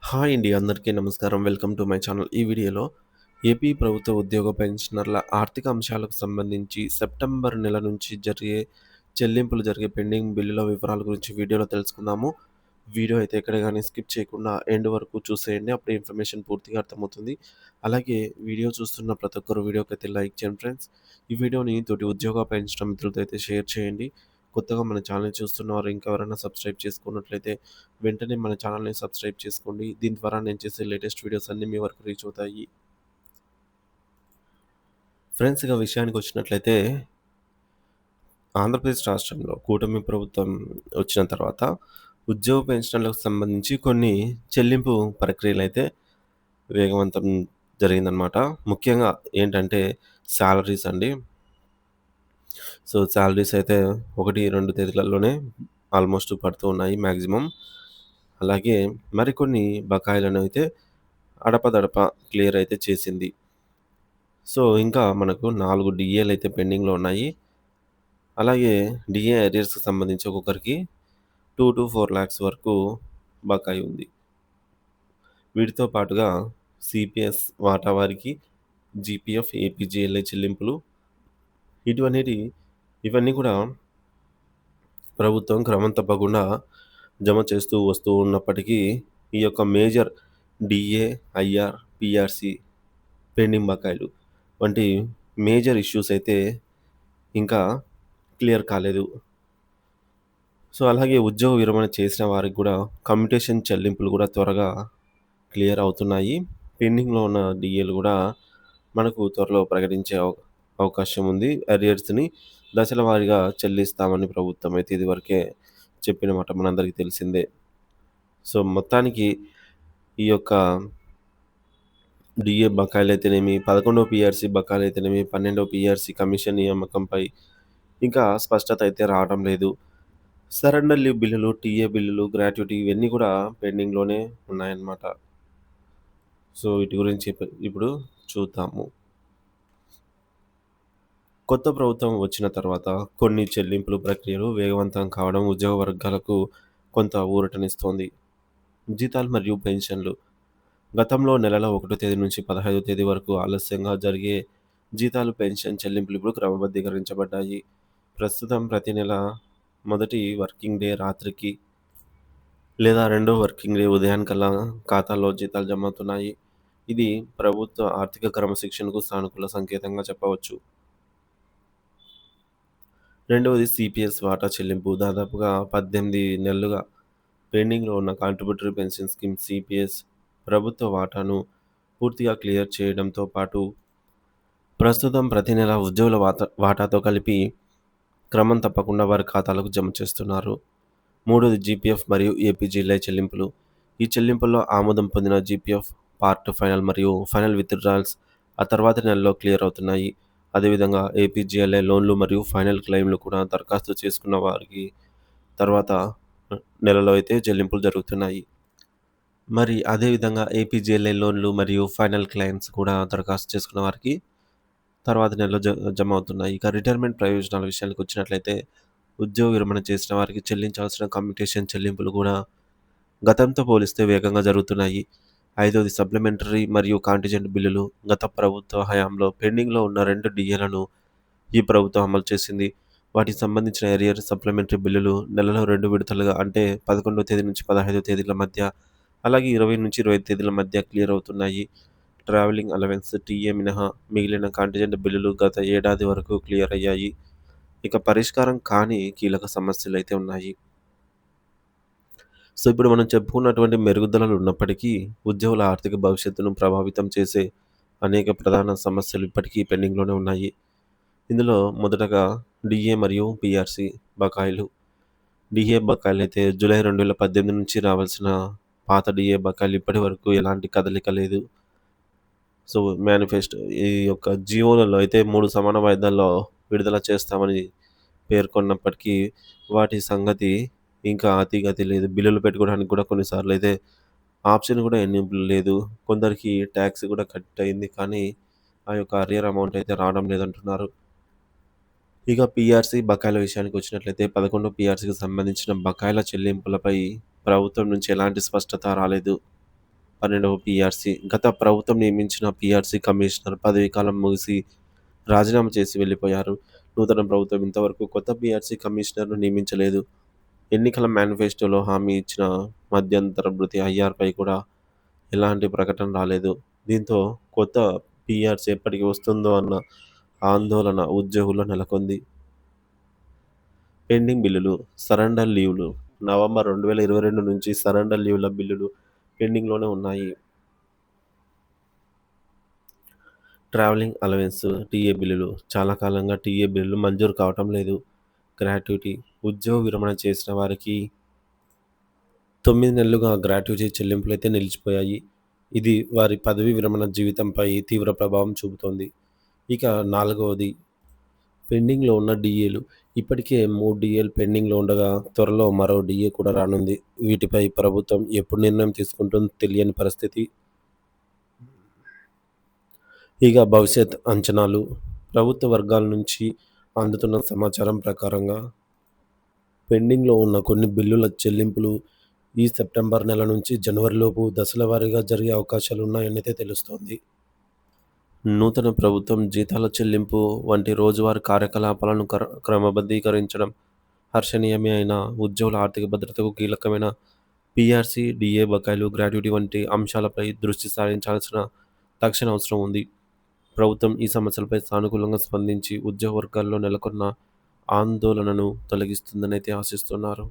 Hi అండి. అందరికీ నమస్కారం. Welcome to my channel. ఈ వీడియోలో ఏపీ ప్రభుత్వ ఉద్యోగ పెన్షనర్ల ఆర్థిక అంశాలకు సంబంధించి సెప్టెంబర్ నెల నుంచి జరిగే పెండింగ్ బిల్లుల వివరాల గురించి వీడియోలో తెలుసుకుందాము. వీడియో అయితే ఎక్కడ గాని స్కిప్ చేయకుండా ఎండ్ వరకు చూసేయండి. అప్పుడే ఇన్ఫర్మేషన్ పూర్తిగా అర్థమవుతుంది. అలాగే వీడియో చూస్తున్న ప్రతి ఒక్కరు వీడియోకైతే లైక్ చేయండి ఫ్రెండ్స్. ఈ వీడియోని తోటి ఉద్యోగ పెన్షన్ మిత్రులతో అయితే షేర్ చేయండి. కొత్తగా మన ఛానల్ చూస్తున్నవారు ఇంకా ఎవరైనా సబ్స్క్రైబ్ చేసుకున్నట్లయితే వెంటనే మన ఛానల్‌ని సబ్స్క్రైబ్ చేసుకోండి. దీని ద్వారా నేను చేసే లేటెస్ట్ వీడియోస్ అన్నీ మీ వరకు రీచ్ అవుతాయి. ఫ్రెండ్స్ ఇక విషయానికొచ్చినట్లయితే ఆంధ్రప్రదేశ్ రాష్ట్రంలో కూటమి ప్రభుత్వం వచ్చిన తర్వాత ఉద్యోగ పెన్షన్‌లకు సంబంధించి కొన్ని చెల్లింపు ప్రక్రియలైతే వేగవంతం జరిగిందనమాట. ముఖ్యంగా ఏంటంటే సాలరీస్ అండి. సాలరీస్ అయితే 1, 2 తేదీలలోనే ఆల్మోస్ట్ పడుతూ ఉన్నాయి మాక్సిమం. అలాగే మరికొన్ని బకాయిలనైతే అడపాదడపా క్లియర్ అయితే చేసింది. ఇంకా మనకు 4 డీఏలైతే పెండింగ్‌లో ఉన్నాయి. అలాగే డీఏ అరియర్స్‌కి సంబంధించి ఒక్కొక్కరికి 2-4 లాక్స్ వరకు బకాయి ఉంది. వీటితో పాటుగా సీపీఎస్ వాటా వారికి జీపీఎఫ్, ఏపీజీఎల్ఐ చెల్లింపులు ఇటువంటివి ఇవన్నీ కూడా ప్రభుత్వం క్రమం తప్పకుండా జమ చేస్తూ వస్తూ ఉన్నప్పటికీ ఈ యొక్క major DA, IR, PRC pending బకాయిలు వంటి మేజర్ ఇష్యూస్ అయితే ఇంకా క్లియర్ కాలేదు. అలాగే ఉద్యోగ విరమణ చేసిన వారికి కూడా కమ్యుటేషన్ చెల్లింపులు కూడా త్వరగా క్లియర్ అవుతున్నాయి. పెండింగ్‌లో ఉన్న డీఏలు కూడా మనకు త్వరలో ప్రకటించే అవకాశం ఉంది. అరియర్స్‌ని దశల వారీగా చెల్లిస్తామని ప్రభుత్వం అయితే ఇదివరకే చెప్పిన మాట మనందరికీ తెలిసిందే. మొత్తానికి ఈ యొక్క డీఏ బకాయిలైతేనేమి, 11వ పీఆర్సీ బకాయిలైతేనేమి, 12వ పీఆర్సీ కమిషన్ నియామకంపై ఇంకా స్పష్టత అయితే రావడం లేదు. సరెండర్ లీవ్ బిల్లులు, టీఏ బిల్లులు, గ్రాట్యుటీ ఇవన్నీ కూడా పెండింగ్‌లోనే ఉన్నాయన్నమాట. వీటి గురించి ఇప్పుడు చూద్దాము. కొత్త ప్రభుత్వం వచ్చిన తర్వాత కొన్ని చెల్లింపులు ప్రక్రియలు వేగవంతం కావడం ఉద్యోగ వర్గాలకు కొంత ఊరటనిస్తోంది. జీతాలు మరియు పెన్షన్లు గతంలో నెలలో 1 తేదీ నుంచి 15 తేదీ వరకు ఆలస్యంగా జరిగే జీతాలు, పెన్షన్ చెల్లింపులు ఇప్పుడు క్రమబద్ధీకరించబడ్డాయి. ప్రస్తుతం ప్రతి నెల మొదటి వర్కింగ్ డే రాత్రికి లేదా రెండో వర్కింగ్ డే ఉదయానికల్లా ఖాతాలో జీతాలు జమ అవుతున్నాయి. ఇది ప్రభుత్వ ఆర్థిక క్రమశిక్షణకు సానుకూల సంకేతంగా చెప్పవచ్చు. రెండవది సీపీఎస్ వాటా చెల్లింపు. దాదాపుగా 18 నెలలుగా పెండింగ్‌లో ఉన్న కాంట్రిబ్యూటరీ పెన్షన్ స్కీమ్ సీపీఎస్ ప్రభుత్వ వాటాను పూర్తిగా క్లియర్ చేయడంతో పాటు ప్రస్తుతం ప్రతి నెల ఉద్యోగుల వాటాతో కలిపి క్రమం తప్పకుండా వారి ఖాతాలకు జమ చేస్తున్నారు. మూడోది జీపీఎఫ్ మరియు ఏపీజీఎల్ఐ చెల్లింపులు. ఈ చెల్లింపుల్లో ఆమోదం పొందిన జీపీఎఫ్ పార్ట్ ఫైనల్ మరియు ఫైనల్ విత్‌డ్రాయల్స్ ఆ తర్వాతి నెలలో క్లియర్ అవుతున్నాయి. అదేవిధంగా ఏపీజీఎల్ఐ లోన్లు మరియు ఫైనల్ క్లెయిమ్‌లు కూడా దరఖాస్తు చేసుకున్న వారికి తర్వాత నెలలో అయితే చెల్లింపులు జరుగుతున్నాయి. మరి అదేవిధంగా ఏపీజీఎల్ఐ లోన్లు మరియు ఫైనల్ క్లెయిమ్స్ కూడా దరఖాస్తు చేసుకున్న వారికి తర్వాత నెలలో జమ అవుతున్నాయి. ఇక రిటైర్మెంట్ ప్రయోజనాల విషయానికొచ్చినట్లయితే ఉద్యోగ విరమణ చేసిన వారికి చెల్లించాల్సిన కమ్యుటేషన్ చెల్లింపులు కూడా గతంతో పోలిస్తే వేగంగా జరుగుతున్నాయి. ఐదవది సప్లిమెంటరీ మరియు కాంటిజెంట్ బిల్లులు. గత ప్రభుత్వ హయాంలో పెండింగ్‌లో ఉన్న 2 డీఏలను ఈ ప్రభుత్వం అమలు చేసింది. వాటికి సంబంధించిన అరియర్, సప్లిమెంటరీ బిల్లులు నెలలో 2 విడతలుగా అంటే 11వ తేదీ నుంచి 15వ తేదీల మధ్య, అలాగే 20-25 తేదీల మధ్య క్లియర్ అవుతున్నాయి. ట్రావెలింగ్ అలవెన్స్, టీఏ మినహా మిగిలిన కాంటిజెంట్ బిల్లులు గత ఏడాది వరకు క్లియర్ అయ్యాయి. ఇక పరిష్కారం కాని కీలక సమస్యలైతే ఉన్నాయి. ఇప్పుడు మనం చెప్పుకున్నటువంటి మెరుగుదలలు ఉన్నప్పటికీ ఉద్యోగుల ఆర్థిక భవిష్యత్తును ప్రభావితం చేసే అనేక ప్రధాన సమస్యలు ఇప్పటికీ పెండింగ్‌లోనే ఉన్నాయి. ఇందులో మొదటగా డీఏ మరియు పీఆర్సీ బకాయిలు. డీఏ బకాయిలైతే జూలై 2018 నుంచి రావాల్సిన పాత డీఏ బకాయిలు ఇప్పటి వరకు ఎలాంటి కదలిక లేదు. మేనిఫెస్టో ఈ యొక్క జియోలలో అయితే 3 సమాన వాయిదాల్లో విడుదల చేస్తామని పేర్కొన్నప్పటికీ వాటి సంగతి ఇంకా అతీగతి లేదు. బిల్లులు పెట్టుకోవడానికి కూడా కొన్నిసార్లయితే ఆప్షన్ కూడా ఎనేబుల్ లేదు. కొందరికి ట్యాక్స్ కూడా కట్ అయింది. కానీ ఆ యొక్క అరియర్ అమౌంట్ అయితే రావడం లేదంటున్నారు. ఇక పీఆర్సీ బకాయిల విషయానికొచ్చినట్లయితే 11 పీఆర్సీకి సంబంధించిన బకాయిల చెల్లింపులపై ప్రభుత్వం నుంచి ఎలాంటి స్పష్టత రాలేదు. 12వ పీఆర్సీ. గత ప్రభుత్వం నియమించిన పీఆర్సీ కమిషనర్ పదవీకాలం ముగిసి రాజీనామా చేసి వెళ్ళిపోయారు. నూతన ప్రభుత్వం ఇంతవరకు కొత్త పీఆర్సీ కమిషనర్‌ను నియమించలేదు. ఎన్నికల మేనిఫెస్టోలో హామీ ఇచ్చిన మధ్యంతర భృతి ఐఆర్‌పై కూడా ఎలాంటి ప్రకటన రాలేదు. దీంతో కొత్త పీఆర్సీ ఎప్పటికి వస్తుందో అన్న ఆందోళన ఉద్యోగుల్లో నెలకొంది. పెండింగ్ బిల్లులు, సరెండర్ లీవ్‌లు. నవంబర్ 2022 నుంచి సరెండర్ లీవ్‌ల బిల్లులు పెండింగ్‌లోనే ఉన్నాయి. ట్రావెలింగ్ అలవెన్స్, టీఏ బిల్లులు. చాలా కాలంగా టీఏ బిల్లులు మంజూరు కావటం లేదు. గ్రాట్యుటీ. ఉద్యోగ విరమణ చేసిన వారికి 9 నెలలుగా గ్రాట్యుటీ చెల్లింపులైతే నిలిచిపోయాయి. ఇది వారి పదవీ విరమణ జీవితంపై తీవ్ర ప్రభావం చూపుతోంది. ఇక నాలుగవది పెండింగ్‌లో ఉన్న డీఏలు. ఇప్పటికే 3 డీఏలు పెండింగ్‌లో ఉండగా త్వరలో మరో డీఏ కూడా రానుంది. వీటిపై ప్రభుత్వం ఎప్పుడు నిర్ణయం తీసుకుంటుందో తెలియని పరిస్థితి. ఇక భవిష్యత్ అంచనాలు. ప్రభుత్వ వర్గాల నుంచి అందుతున్న సమాచారం ప్రకారంగా పెండింగ్‌లో ఉన్న కొన్ని బిల్లుల చెల్లింపులు ఈ సెప్టెంబర్ నెల నుంచి జనవరిలోపు దశల వారీగా జరిగే అవకాశాలున్నాయనైతే తెలుస్తోంది. నూతన ప్రభుత్వం జీతాల చెల్లింపు వంటి రోజువారీ కార్యకలాపాలను క్రమబద్ధీకరించడం హర్షణీయమే అయినా ఉద్యోగుల ఆర్థిక భద్రతకు కీలకమైన పీఆర్సీ, డీఏ బకాయిలు, గ్రాట్యుటీ వంటి అంశాలపై దృష్టి సారించాల్సిన తక్షణ అవసరం ఉంది. ప్రభుత్వం ఈ సమస్యలపై సానుకూలంగా స్పందించి ఉద్యోగ వర్గాల్లో నెలకొన్న ఆందోళనను తొలగిస్తుందనైతే ఆశిస్తున్నారు.